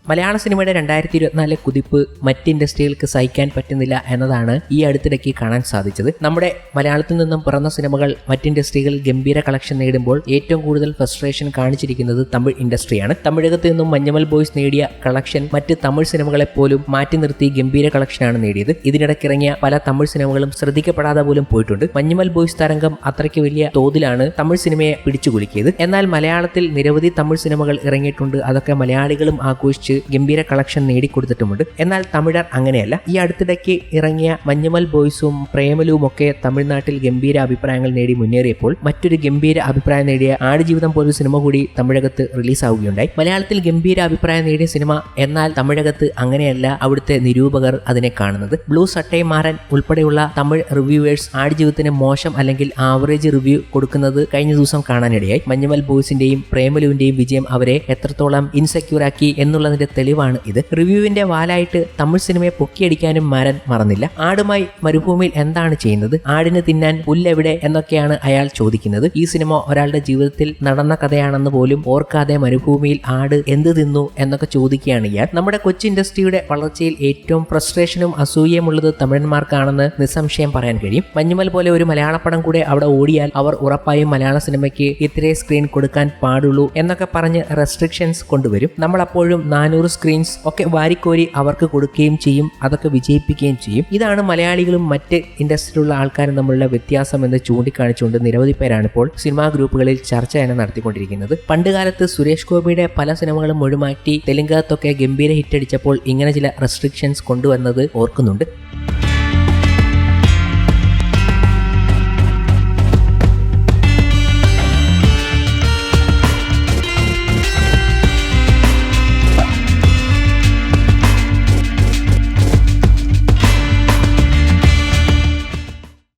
മലയാള സിനിമയുടെ 2024 കുതിപ്പ് മറ്റ് ഇൻഡസ്ട്രികൾക്ക് സഹിക്കാൻ പറ്റുന്നില്ല എന്നതാണ് ഈ അടുത്തിടയ്ക്ക് കാണാൻ സാധിച്ചത്. നമ്മുടെ മലയാളത്തിൽ നിന്നും പിറന്ന സിനിമകൾ മറ്റ് ഇൻഡസ്ട്രികളിൽ ഗംഭീര കളക്ഷൻ നേടുമ്പോൾ ഏറ്റവും കൂടുതൽ ഫ്രസ്ട്രേഷൻ കാണിച്ചിരിക്കുന്നത് തമിഴ് ഇൻഡസ്ട്രിയാണ്. തമിഴകത്ത് നിന്നും മഞ്ഞുമൽ ബോയ്സ് നേടിയ കളക്ഷൻ മറ്റ് തമിഴ് സിനിമകളെ പോലും മാറ്റി നിർത്തി ഗംഭീര കളക്ഷനാണ് നേടിയത്. ഇതിനിടയ്ക്കിറങ്ങിയ പല തമിഴ് സിനിമകളും ശ്രദ്ധിക്കപ്പെടാതെ പോലും പോയിട്ടുണ്ട്. മഞ്ഞുമൽ ബോയ്സ് തരംഗം അത്രയ്ക്ക് വലിയ തോതിലാണ് തമിഴ് സിനിമയെ പിടിച്ചുകുലുക്കിയത്. എന്നാൽ മലയാളത്തിൽ നിരവധി തമിഴ് സിനിമകൾ ഇറങ്ങിയിട്ടുണ്ട്. അതൊക്കെ മലയാളികളും ആഘോഷിച്ച് ഗംഭീര കളക്ഷൻ നേടിക്കൊടുത്തിട്ടുമുണ്ട്. എന്നാൽ തമിഴർ അങ്ങനെയല്ല. ഈ അടുത്തിടയ്ക്ക് ഇറങ്ങിയ മഞ്ഞുമൽ ബോയ്സും പ്രേമലുവും ഒക്കെ തമിഴ്നാട്ടിൽ ഗംഭീര അഭിപ്രായങ്ങൾ നേടി മുന്നേറിയപ്പോൾ മറ്റൊരു ഗംഭീര അഭിപ്രായം നേടിയ ആടുജീവിതം പോലൊരു സിനിമ കൂടി തമിഴകത്ത് റിലീസാവുകയുണ്ടായി. മലയാളത്തിൽ ഗംഭീര അഭിപ്രായം നേടിയ സിനിമ, എന്നാൽ തമിഴകത്ത് അങ്ങനെയല്ല അവിടുത്തെ നിരൂപകർ അതിനെ കാണുന്നത്. ബ്ലൂ സട്ടൈ മാറൻ ഉൾപ്പെടെയുള്ള തമിഴ് റിവ്യൂവേഴ്സ് ആടുജീവിതത്തിന് മോശം അല്ലെങ്കിൽ ആവറേജ് റിവ്യൂ കൊടുക്കുന്നത് കഴിഞ്ഞ ദിവസം കാണാനിടയായി. മഞ്ഞുമൽ ബോയ്സിന്റെയും പ്രേമലുവിന്റെയും വിജയം അവരെ എത്രത്തോളം ഇൻസെക്യൂർ ആക്കി എന്നുള്ളതിന്റെ തെളിവാണ് ഇത്. റിവ്യൂവിന്റെ വാലായിട്ട് തമിഴ് സിനിമയെ പൊക്കിയടിക്കാനും മാരൻ മറന്നില്ല. ആടുമായി മരുഭൂമിയിൽ എന്താണ് ചെയ്യുന്നത്, ആടിന് തിന്നാൻ പുല്ലെവിടെ എന്നൊക്കെയാണ് അയാൾ ചോദിക്കുന്നത്. ഈ സിനിമ ഒരാളുടെ ജീവിതത്തിൽ നടന്ന കഥയാണെന്ന് പോലും ഓർക്കാതെ മരുഭൂമിയിൽ ആട് എന്ത് തിന്നു എന്നൊക്കെ ചോദിക്കുകയാണ് ഇയാൾ. നമ്മുടെ കൊച്ചി ഇൻഡസ്ട്രിയുടെ വളർച്ചയിൽ ഏറ്റവും ഫ്രസ്ട്രേഷനും അസൂയമുള്ളത് തമിഴന്മാർക്കാണെന്ന് നിസ്സംശയം പറയാൻ കഴിയും. മഞ്ഞുമൽ പോലെ ഒരു മലയാള പടം കൂടെ അവിടെ ഓടിയാൽ അവർ ഉറപ്പായും മലയാള സിനിമയ്ക്ക് ഇത്രേ സ്ക്രീൻ കൊടുക്കാൻ പാടുള്ളൂ എന്നൊക്കെ പറഞ്ഞ് റെസ്ട്രിക്ഷൻസ് കൊണ്ടുവരും. നമ്മളപ്പോഴും 400 സ്ക്രീൻസ് ഒക്കെ വാരിക്കോരി അവർക്ക് കൊടുക്കുകയും ചെയ്യും. അതൊക്കെ വിജയിപ്പിക്കുകയും ചെയ്യും. ഇതാണ് മലയാളികളും മറ്റ് ഇൻഡസ്ട്രിയിലുള്ള ആൾക്കാരും തമ്മിലുള്ള വ്യത്യാസം എന്ന് ചൂണ്ടിക്കാണിച്ചുകൊണ്ട് നിരവധി പേരാണ് ഇപ്പോൾ സിനിമാ ഗ്രൂപ്പുകളിൽ ചർച്ച തന്നെ നടത്തിക്കൊണ്ടിരിക്കുന്നത്. പണ്ടുകാലത്ത് സുരേഷ് ഗോപിയുടെ പല സിനിമകളും ഒഴിമാറ്റി തെലുങ്കത്തൊക്കെ ഗംഭീര ഹിറ്റ് അടിച്ചപ്പോൾ ഇങ്ങനെ ചില റെസ്ട്രിക്ഷൻസ് കൊണ്ടുവന്നത് ഓർക്കുന്നുണ്ട്.